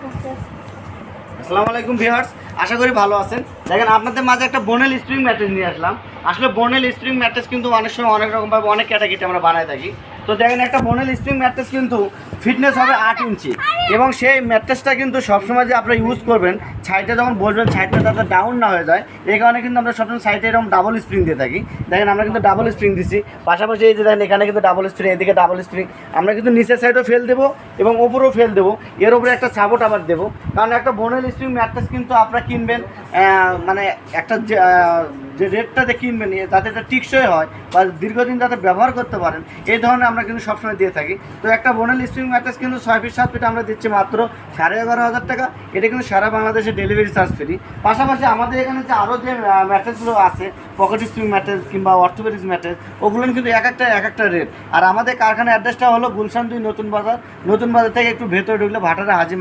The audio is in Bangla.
আসসালামু আলাইকুম ভিউয়ার্স, আশা করি ভালো আছেন। দেখেন আপনাদের মাঝে একটা বোনেল স্প্রিং ম্যাট্রেস নিয়ে আসলাম। আসলে বোনেল স্প্রিং ম্যাট্রেস কিন্তু অনেক সময় অনেক রকমভাবে অনেক ক্যাটাগরিতে আমরা বানায় থাকি। তো দেখেন একটা বোনেল স্প্রিং ম্যাট্রেস কিন্তু ফিটনেস হবে 8 ইঞ্চি, এবং সেই ম্যাট্রেসটা কিন্তু সবসময় যে আপনারা ইউজ করবেন, সাইডে যখন বসবেন সাইডটা যাতে ডাউন না হয়ে যায়, এই কারণে কিন্তু আমরা সবসময় সাইডে এরকম ডাবল স্প্রিং দিয়ে থাকি। দেখেন আমরা কিন্তু ডাবল স্প্রিং দিচ্ছি, পাশাপাশি এই যে দেখেন এখানে কিন্তু ডাবল স্প্রিং, এদিকে ডাবল স্প্রিং। আমরা কিন্তু নিচের সাইডেও ফেল দেবো এবং ওপরেও ফেল দেবো, এর উপরে একটা সাপোর্ট আবার দেবো। কারণ একটা বোনেল স্প্রিং ম্যাট্রেস কিন্তু আপনারা কিনবেন মানে একটা যে রেটটাতে কিনবেন যাতে এটা টিকসই হয় বা দীর্ঘদিন যাতে ব্যবহার করতে পারেন, এই ধরনের আমরা কিন্তু সবসময় দিয়ে থাকি। তো একটা বোনেল স্প্রিং ম্যাট্রেস কিন্তু 6 ফিট 7 ফিট আমরা দিচ্ছি মাত্র 11,500 টাকা। এটা কিন্তু সারা বাংলাদেশে ডেলিভারি চার্জ ফ্রি। পাশাপাশি আমাদের এখানে যে আরও যে ম্যাট্রেসগুলো আছে, পকেট স্প্রিং ম্যাট্রেস কিংবা অর্থোপেডিক্স ম্যাট্রেস, ওগুলো কিন্তু এক একটা রেট। আর আমাদের কারখানার অ্যাড্রেসটা হলো গুলশান 2 নতুন বাজার। নতুন বাজার থেকে একটু ভেতরে ঢুকলে ভাটারা হাজি